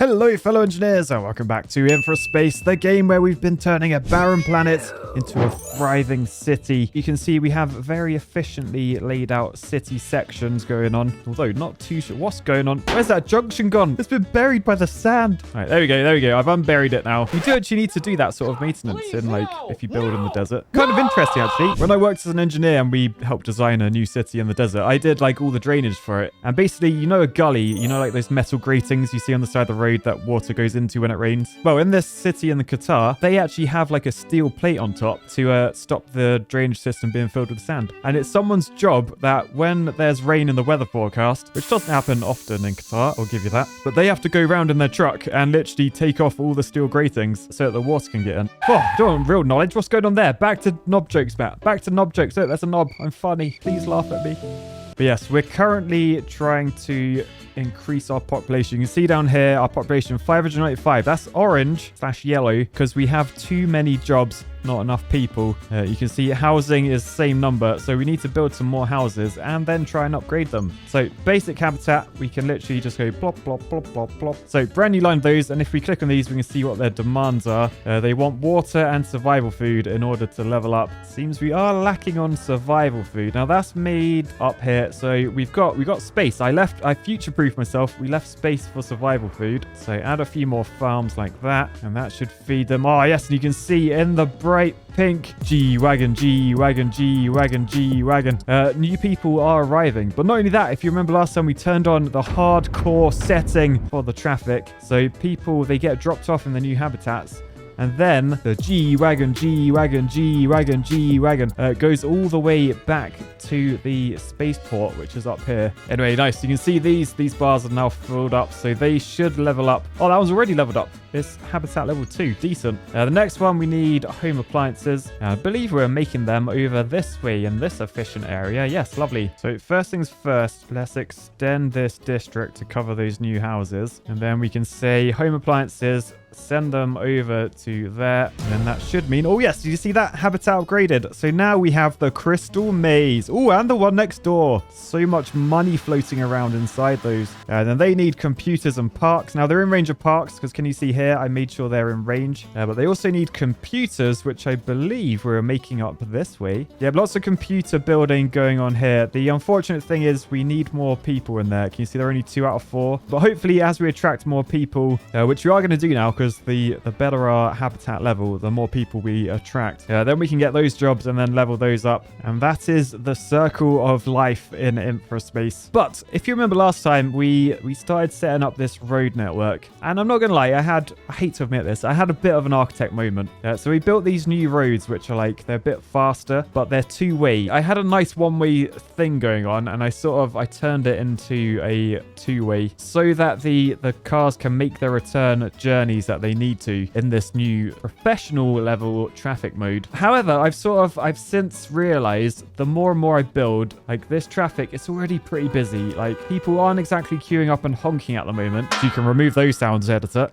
Hello fellow engineers and welcome back to Infraspace, the game where we've been turning a barren planet into a thriving city. You can see we have very efficiently laid out city sections going on, although not too sure what's going on. Where's that junction gone? It's been buried by the sand. All right, there we go. I've unburied it now. You do actually need to do that sort of maintenance in like if you build in the desert. Kind of interesting actually. When I worked as an engineer and we helped design a new city in the desert, I did like all the drainage for it. And basically, you know a gully, you know like those metal gratings you see on the side of the road that water goes into when it rains? Well, in this city in the Qatar, they actually have like a steel plate on top to stop the drainage system being filled with sand. And it's someone's job that when there's rain in the weather forecast, which doesn't happen often in Qatar, I'll give you that, but they have to go around in their truck and literally take off all the steel gratings so that the water can get in. Oh, don't real knowledge. What's going on there? Back to knob jokes, Matt. Back to knob jokes. Look, there's a knob. I'm funny. Please laugh at me. But yes, we're currently trying to increase our population. You can see down here, our population 595. That's orange/yellow because we have too many jobs, not enough people. You can see housing is the same number, so we need to build some more houses and then try and upgrade them. So basic habitat, we can literally just go plop, plop, plop, plop, plop. So brand new line of those, and if we click on these, we can see what their demands are. They want water and survival food in order to level up. Seems we are lacking on survival food. Now that's made up here, so we've got space. I future-proofed myself. We left space for survival food. So add a few more farms like that, and that should feed them. Oh yes, and you can see in the bright pink G-Wagon. New people are arriving. But not only that, if you remember last time we turned on the hardcore setting for the traffic. So people, they get dropped off in the new habitats. And then the G-Wagon goes all the way back to the spaceport, which is up here. Anyway, nice. You can see these bars are now filled up, so they should level up. Oh, that was already leveled up. It's habitat level 2. Decent. The next one, we need home appliances. I believe we're making them over this way in this efficient area. Yes, lovely. So first things first, let's extend this district to cover those new houses. And then we can say home appliances, send them over to there, and then that should mean, oh yes, you see that habitat upgraded. So now we have the crystal maze. Oh, and the one next door. So much money floating around inside those. And then they need computers and parks. Now they're in range of parks because can you see here, I made sure they're in range. But they also need computers, which I believe we're making up this way. Yeah, lots of computer building going on here. The unfortunate thing is we need more people in there. Can you see they're only 2 out of 4? But hopefully as we attract more people, which we are going to do now, because the better our habitat level, the more people we attract. Then we can get those jobs and then level those up. And that is the circle of life in Infraspace. But if you remember last time, we started setting up this road network. And I'm not going to lie, I hate to admit this, I had a bit of an architect moment. So we built these new roads, which are like, they're a bit faster, but they're 2-way. I had a nice 1-way thing going on, and I turned it into a 2-way so that the cars can make their return journeys that they need to in this new professional level traffic mode. However, I've since realized the more and more I build, like this traffic, it's already pretty busy. Like people aren't exactly queuing up and honking at the moment. So you can remove those sounds, editor.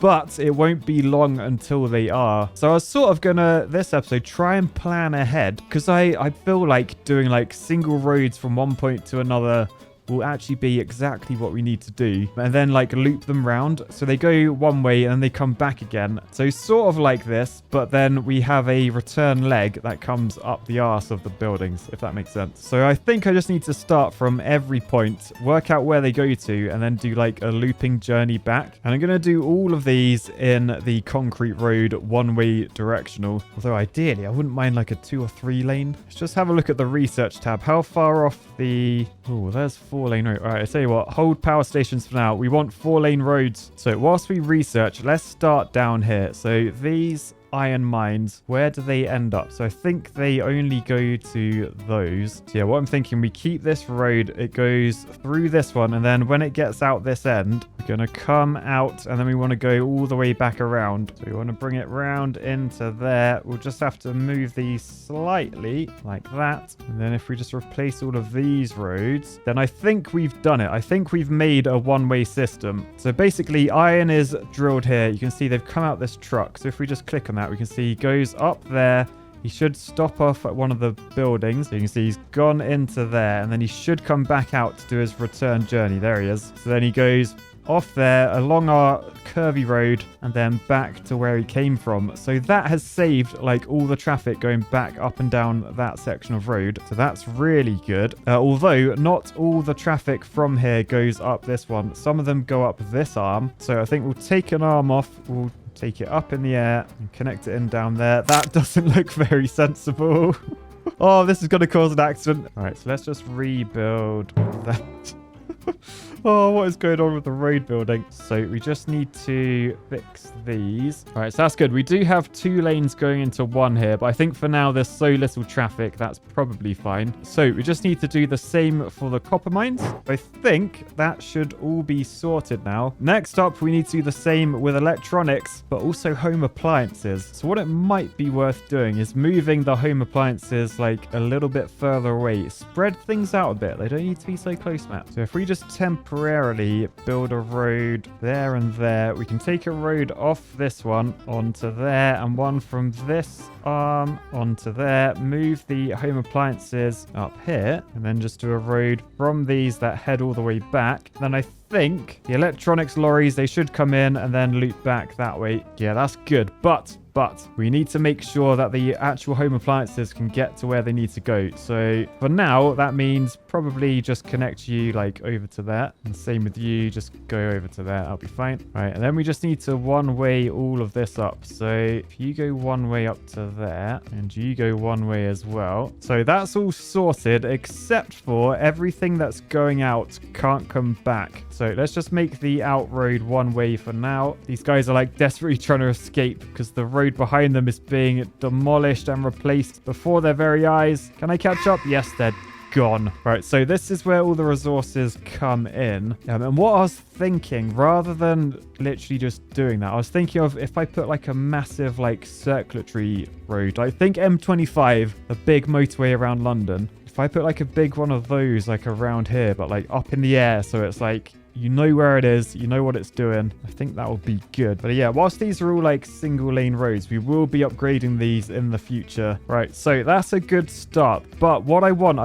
But it won't be long until they are. So I was sort of gonna, this episode, try and plan ahead, because I feel like doing like single roads from one point to another will actually be exactly what we need to do, and then like loop them round so they go one way and then they come back again. So sort of like this, but then we have a return leg that comes up the arse of the buildings, if that makes sense. So I think I just need to start from every point, work out where they go to, and then do like a looping journey back. And I'm going to do all of these in the concrete road, 1-way directional, although ideally I wouldn't mind like a 2 or 3 lane. Let's just have a look at the research tab. How far off the... oh, there's 4-lane road. All right, I tell you what, hold power stations for now. We want 4-lane roads. So whilst we research, let's start down here. So these iron mines, where do they end up? So I think they only go to those. So yeah, what I'm thinking, we keep this road, it goes through this one, and then when it gets out this end, we're going to come out, and then we want to go all the way back around. So we want to bring it round into there. We'll just have to move these slightly like that. And then if we just replace all of these roads, then I think we've done it. I think we've made a 1-way system. So basically iron is drilled here. You can see they've come out this truck. So if we just click on that, we can see he goes up there. He should stop off at one of the buildings. So you can see he's gone into there, and then he should come back out to do his return journey. There he is. So then he goes off there along our curvy road and then back to where he came from. So that has saved like all the traffic going back up and down that section of road. So that's really good. Although not all the traffic from here goes up this one. Some of them go up this arm. So I think we'll take an arm off. We'll take it up in the air and connect it in down there. That doesn't look very sensible. Oh, this is going to cause an accident. All right, so let's just rebuild that. Oh, what is going on with the road building? So we just need to fix these. All right, so that's good. We do have 2 lanes going into 1 here, but I think for now there's so little traffic, that's probably fine. So we just need to do the same for the copper mines. I think that should all be sorted now. Next up, we need to do the same with electronics, but also home appliances. So what it might be worth doing is moving the home appliances like a little bit further away. Spread things out a bit. They don't need to be so close, Matt. So if we just temporarily build a road there and there, we can take a road off this one onto there and one from this arm onto there, move the home appliances up here, and then just do a road from these that head all the way back. Then I think the electronics lorries, they should come in and then loop back that way. Yeah, that's good. But we need to make sure that the actual home appliances can get to where they need to go. So for now, that means probably just connect you like over to there. And same with you, just go over to there. That'll be fine. All right, and then we just need to one-way all of this up. So if you go one way up to there and you go one way as well. So that's all sorted except for everything that's going out can't come back. So let's just make the out road one way for now. These guys are like desperately trying to escape because the road behind them is being demolished and replaced before their very eyes. Can I catch up? Yes, they're gone. Right, so this is where all the resources come in. And what I was thinking, rather than literally just doing that, I was thinking of if I put like a massive like circulatory road. I think M25, the big motorway around London. If I put like a big one of those like around here, but like up in the air, so it's like you know where it is, you know what it's doing. I think that would be good. But yeah, whilst these are all like single lane roads, we will be upgrading these in the future. Right, so that's a good start. But what I want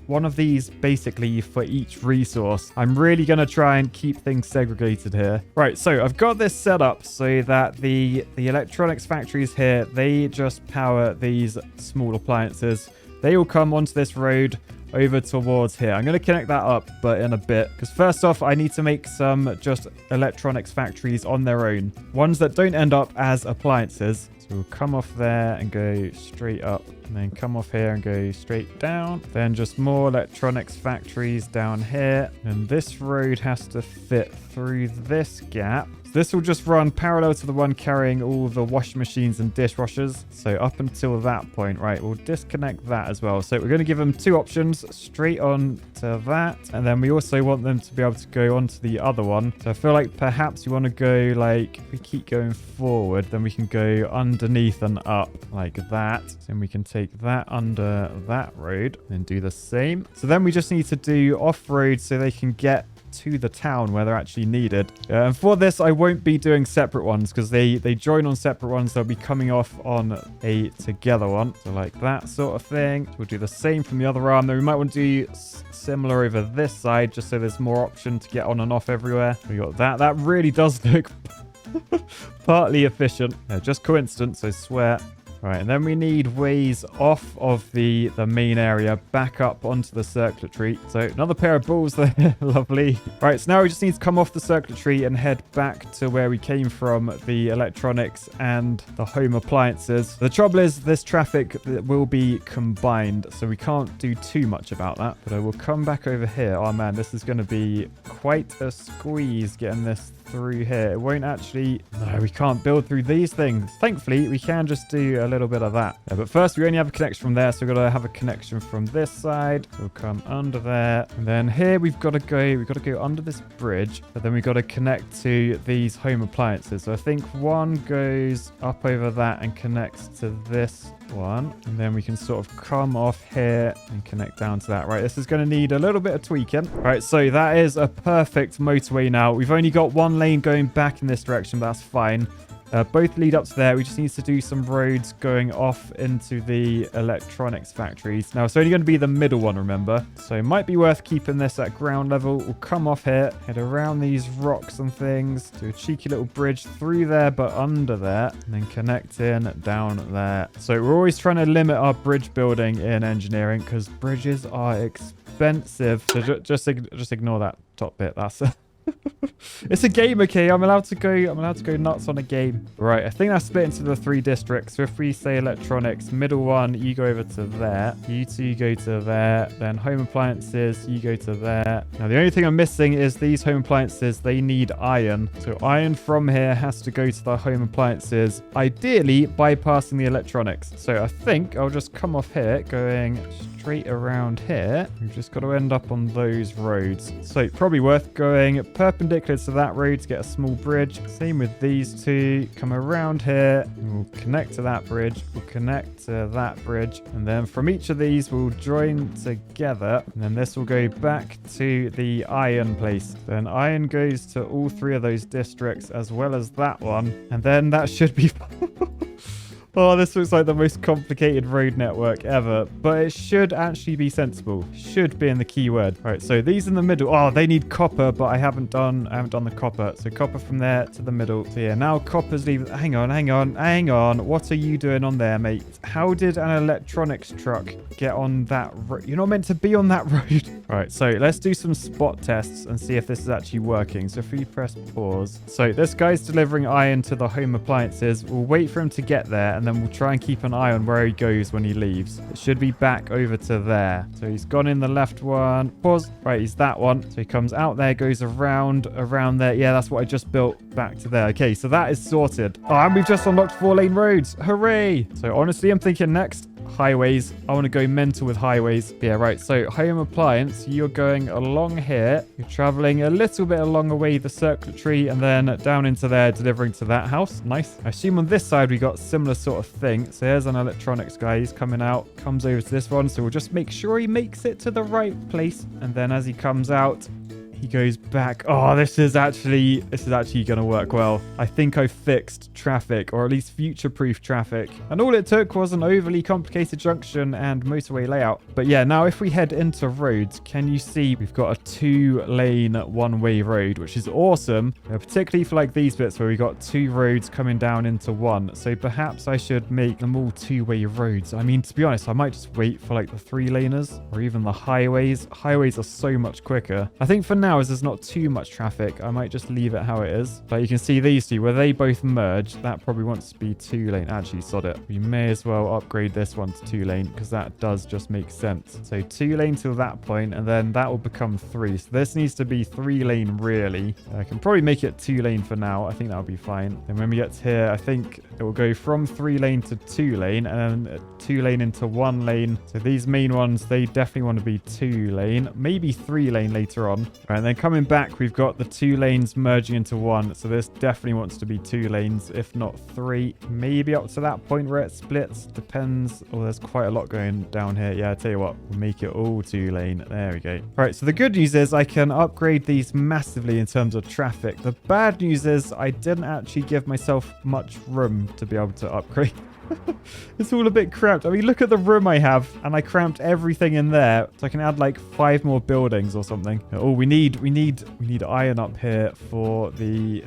one of these basically for each resource. I'm really going to try and keep things segregated here. Right, so I've got this set up so that the electronics factories here, they just power these small appliances. They all come onto this road over towards here. I'm going to connect that up, but in a bit. Because first off, I need to make some just electronics factories on their own. Ones that don't end up as appliances. So we'll come off there and go straight up. And then come off here and go straight down. Then just more electronics factories down here. And this road has to fit through this gap. This will just run parallel to the one carrying all the washing machines and dishwashers. So up until that point, right, we'll disconnect that as well. So we're going to give them 2 options, straight on to that. And then we also want them to be able to go onto the other one. So I feel like perhaps you want to go like, if we keep going forward, then we can go underneath and up like that. Then we can take that under that road and do the same. So then we just need to do off-road so they can get to the town where they're actually needed. And for this, I won't be doing separate ones because they join on separate ones. They'll be coming off on a together one. So like that sort of thing. We'll do the same from the other arm. Then we might want to do similar over this side just so there's more option to get on and off everywhere. We got that. That really does look partly efficient. Just coincidence, I swear. Right, and then we need ways off of the main area back up onto the circulatory. So another pair of balls there. Lovely. Right, so now we just need to come off the circulatory and head back to where we came from, the electronics and the home appliances. The trouble is this traffic will be combined, so we can't do too much about that. But I will come back over here. Oh man, this is going to be quite a squeeze getting this through here. It won't actually... No, we can't build through these things. Thankfully, we can just do a little bit of that. Yeah, but first, we only have a connection from there, so we've got to have a connection from this side. So we'll come under there. And then here, we've got to go under this bridge, but then we've got to connect to these home appliances. So I think one goes up over that and connects to this one, and then we can sort of come off here and connect down to that. Right, this is going to need a little bit of tweaking. Right, so that is a perfect motorway now. We've only got one lane going back in this direction, but that's fine. Both lead up to there. We just need to do some roads going off into the electronics factories. Now, it's only going to be the middle one, remember? So it might be worth keeping this at ground level. We'll come off here, head around these rocks and things, do a cheeky little bridge through there, but under there, and then connect in down there. So we're always trying to limit our bridge building in engineering because bridges are expensive. So just ignore that top bit. That's it's a game, okay? I'm allowed to go nuts on a game. Right, I think that's split into the 3 districts. So if we say electronics, middle one, you go over to there. You two go to there. Then home appliances, you go to there. Now, the only thing I'm missing is these home appliances, they need iron. So iron from here has to go to the home appliances, ideally bypassing the electronics. So I think I'll just come off here, going straight around here. We've just got to end up on those roads. So probably worth going perpendicular to that road to get a small bridge. Same with these two. Come around here. And we'll connect to that bridge. We'll connect to that bridge. And then from each of these, we'll join together. And then this will go back to the iron place. Then iron goes to all 3 of those districts as well as that one. And then that should be... Oh, this looks like the most complicated road network ever, but it should actually be sensible. Should be in the keyword. All right, so these in the middle. Oh, they need copper, but I haven't done the copper. So copper from there to the middle. So yeah, now copper's leaving. Hang on. What are you doing on there, mate? How did an electronics truck get on that road? You're not meant to be on that road. All right, so let's do some spot tests and see if this is actually working. So if we press pause. So this guy's delivering iron to the home appliances. We'll wait for him to get there, and then we'll try and keep an eye on where he goes when he leaves. It should be back over to there. So he's gone in the left one. Pause. Right, he's that one. So he comes out there, goes around there. Yeah, that's what I just built back to there. Okay, so that is sorted. Oh, and we've just unlocked 4-lane roads. Hooray! So honestly, I'm thinking next, highways. I want to go mental with highways. Yeah, right. So home appliance, you're going along here. You're traveling a little bit along the way, the circuitry, and then down into there, delivering to that house. Nice. I assume on this side, we got similar sort of thing. So here's an electronics guy. He's coming out, comes over to this one. So we'll just make sure he makes it to the right place. And then as he comes out, he goes back. Oh, this is actually going to work well. I think I fixed traffic, or at least future-proof traffic. And all it took was an overly complicated junction and motorway layout. But yeah, now if we head into roads, can you see we've got a 2-lane one-way road, which is awesome, particularly for like these bits where we got 2 roads coming down into one. So perhaps I should make them all 2-way roads. I mean, to be honest, I might just wait for like the 3-laners or even the highways. Highways are so much quicker. I think for now, as there's not too much traffic, I might just leave it how it is. But you can see these two, where they both merge, that probably wants to be 2-lane. Actually, sod it. We may as well upgrade this one to 2-lane because that does just make sense. So 2-lane till that point, and then that will become 3. So this needs to be 3-lane really. I can probably make it 2-lane for now. I think that'll be fine. Then when we get to here, I think it will go from 3-lane to 2-lane and then 2-lane into 1-lane. So these main ones, they definitely want to be 2-lane, maybe 3-lane later on. Right, and then coming back, we've got the 2 lanes merging into 1. So this definitely wants to be 2 lanes, if not 3. Maybe up to that point where it splits. Depends. Oh, there's quite a lot going down here. Yeah, I tell you what, we'll make it all 2-lane. There we go. All right, so the good news is I can upgrade these massively in terms of traffic. The bad news is I didn't actually give myself much room to be able to upgrade. It's all a bit cramped. I mean, look at the room I have, and I cramped everything in there, so I can add like 5 more buildings or something. Oh, we need iron up here for the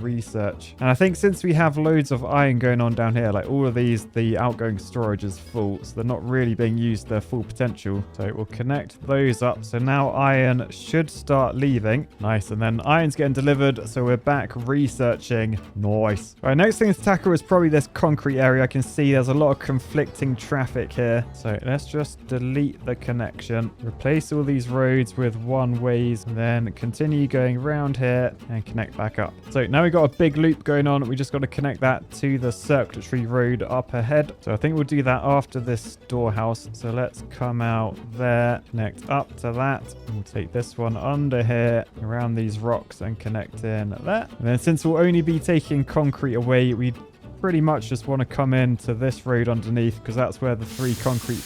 research. And I think since we have loads of iron going on down here, like all of these, the outgoing storage is full, so they're not really being used to their full potential. So we'll connect those up. So now iron should start leaving. Nice. And then iron's getting delivered, so we're back researching. Nice. All right, next thing to tackle is probably this concrete area. I can see there's a lot of conflicting traffic here. So let's just delete the connection, replace all these roads with one-ways, and then continue going around here and connect back up. So now we've got a big loop going on. We just got to connect that to the circuitry road up ahead. So I think we'll do that after this storehouse. So let's come out there, connect up to that. We'll take this one under here, around these rocks, and connect in there. And then since we'll only be taking concrete away, we pretty much just want to come into this road underneath because that's where the 3 concrete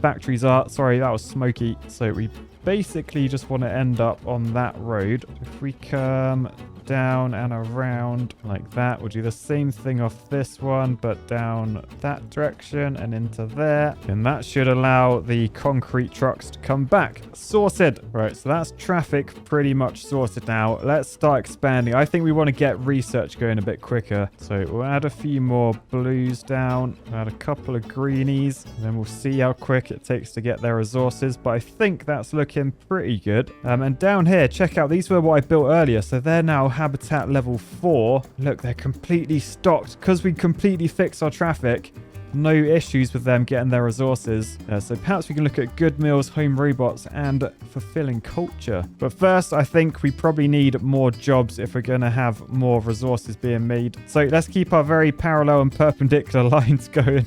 factories are. Sorry, that was smoky. So we basically just want to end up on that road. If we come down and around like that. We'll do the same thing off this one, but down that direction and into there. And that should allow the concrete trucks to come back. Sorted. Right, so that's traffic pretty much sorted now. Let's start expanding. I think we want to get research going a bit quicker. So we'll add a few more blues down, add a couple of greenies, and then we'll see how quick it takes to get their resources. But I think that's looking pretty good. And down here, check out, these were what I built earlier. So they're now habitat level 4. Look, they're completely stocked because we completely fixed our traffic. No issues with them getting their resources. So perhaps we can look at good meals, home robots, and fulfilling culture. But first, I think we probably need more jobs if we're going to have more resources being made. So let's keep our very parallel and perpendicular lines going.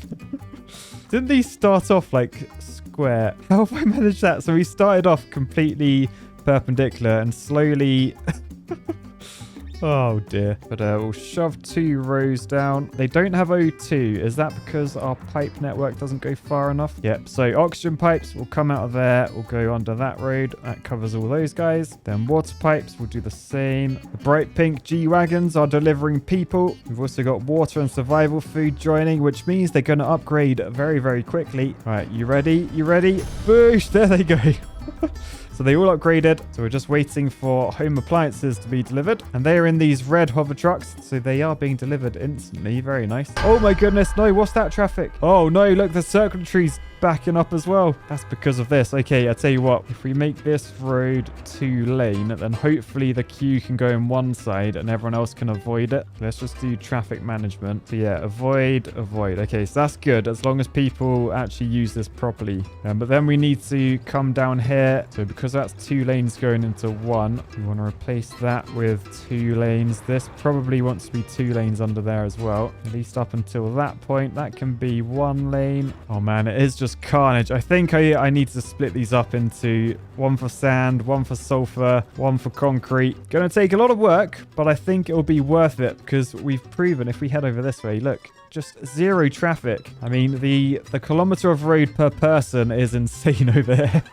Didn't these start off like square? How have I managed that? So we started off completely perpendicular and slowly... Oh dear. But we'll shove 2 rows down. They don't have O2. Is that because our pipe network doesn't go far enough? Yep. So oxygen pipes will come out of there. We'll go under that road. That covers all those guys. Then water pipes will do the same. The bright pink G-Wagons are delivering people. We've also got water and survival food joining, which means they're going to upgrade very, very quickly. All right. You ready? You ready? Boosh. There they go. So they all upgraded. So we're just waiting for home appliances to be delivered. And they are in these red hover trucks. So they are being delivered instantly. Very nice. Oh my goodness. No, what's that traffic? Oh no, look, the circuitry's backing up as well. That's because of this. Okay, I'll tell you what. If we make this road 2-lane, then hopefully the queue can go in one side and everyone else can avoid it. Let's just do traffic management. So yeah, avoid. Okay, so that's good as long as people actually use this properly. But then we need to come down here. So because that's 2 lanes going into 1, we want to replace that with 2 lanes. This probably wants to be 2 lanes under there as well. At least up until that point. That can be 1 lane. Oh man, it is just carnage. I think I need to split these up into 1 for sand, 1 for sulfur, 1 for concrete. Gonna take a lot of work, but I think it'll be worth it because we've proven if we head over this way, look, just 0 traffic. I mean, the kilometer of road per person is insane over here.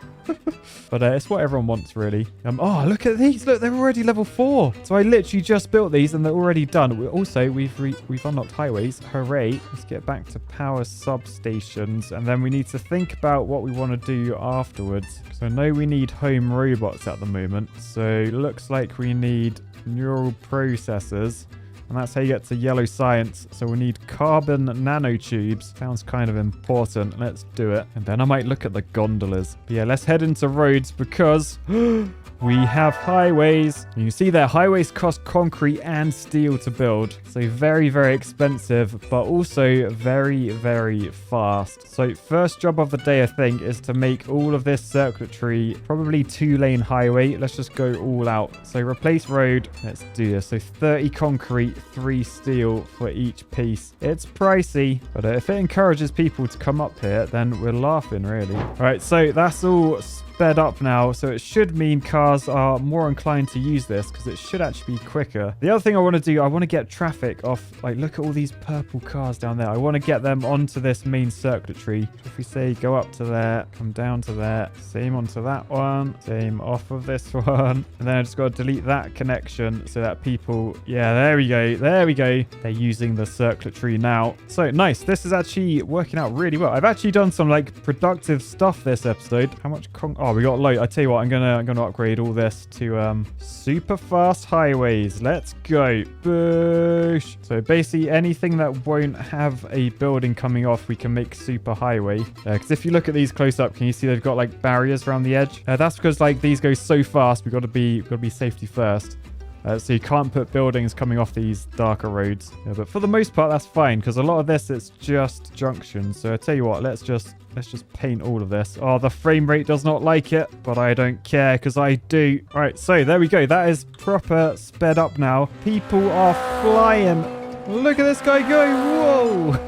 But it's what everyone wants, really. Oh, look at these. Look, they're already level 4. So I literally just built these and they're already done. We've unlocked highways. Hooray. Let's get back to power substations. And then we need to think about what we want to do afterwards. So I know we need home robots at the moment. So looks like we need neural processors. And that's how you get to yellow science. So we need carbon nanotubes. Sounds kind of important. Let's do it. And then I might look at the gondolas. But yeah, let's head into roads because we have highways. You can see there, highways cost concrete and steel to build. So very, very expensive, but also very, very fast. So first job of the day, I think, is to make all of this circuitry probably 2-lane highway. Let's just go all out. So replace road. Let's do this. So 30 concrete, 3 steel for each piece. It's pricey, but if it encourages people to come up here, then we're laughing, really. All right, so that's all sped up now, so it should mean cars are more inclined to use this because it should actually be quicker. The other thing I want to do, I want to get traffic off, like, look at all these purple cars down there. I want to get them onto this main circuitry. If we say go up to there, come down to there, same onto that one, same off of this one, and then I just got to delete that connection so that people, yeah, there we go, they're using the circuitry now. So nice, this is actually working out really well. I've actually done some like productive stuff this episode. How much oh, we got load. I tell you what, I'm gonna upgrade all this to super fast highways. Let's go. Boosh. So basically anything that won't have a building coming off, we can make super highway. Because if you look at these close up, can you see they've got like barriers around the edge? That's because like these go so fast. We've got to be safety first. So you can't put buildings coming off these darker roads. Yeah, but for the most part, that's fine because a lot of this, it's just junctions. So I tell you what, let's just paint all of this. Oh, the frame rate does not like it, but I don't care because I do. All right, so there we go. That is proper sped up now. People are flying. Look at this guy go. Whoa.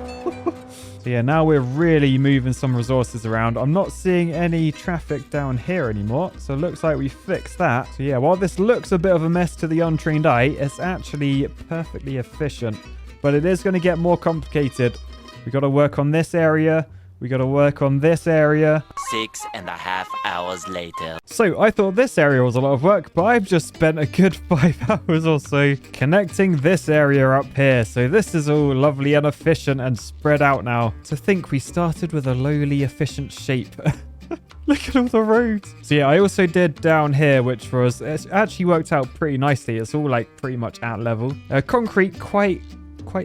So yeah, now we're really moving some resources around. I'm not seeing any traffic down here anymore. So it looks like we fixed that. So yeah, while this looks a bit of a mess to the untrained eye, it's actually perfectly efficient. But it is going to get more complicated. We've got to work on this area. We got to work on this area. 6.5 hours later. So I thought this area was a lot of work, but I've just spent a good 5 hours or so connecting this area up here. So this is all lovely and efficient and spread out now. To think we started with a lowly efficient shape. Look at all the roads. So yeah, I also did down here, which was, it actually worked out pretty nicely. It's all like pretty much at level. Concrete, quite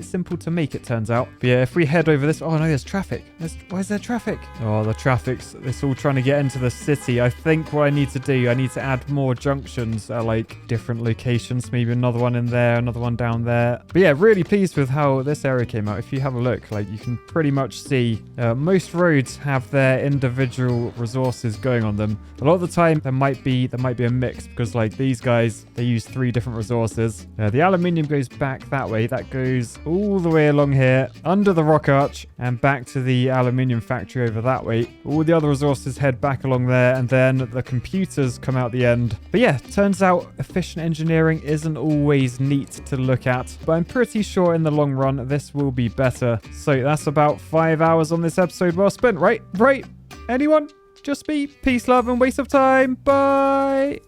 simple to make, it turns out. But yeah, if we head over this, oh no, there's traffic. Why is there traffic? Oh, the traffic's, it's all trying to get into the city. I think what I need to do, I need to add more junctions at like different locations. Maybe another one in there, another one down there. But yeah, really pleased with how this area came out. If you have a look, like you can pretty much see most roads have their individual resources going on them. A lot of the time there might be a mix, because like these guys, they use 3 different resources. The aluminium goes back that way. That goes all the way along here, under the rock arch, and back to the aluminium factory over that way. All the other resources head back along there, and then the computers come out the end. But yeah, turns out efficient engineering isn't always neat to look at, but I'm pretty sure in the long run this will be better. So that's about 5 hours on this episode well spent, right? Anyone? Just me. Peace, love, and waste of time. Bye.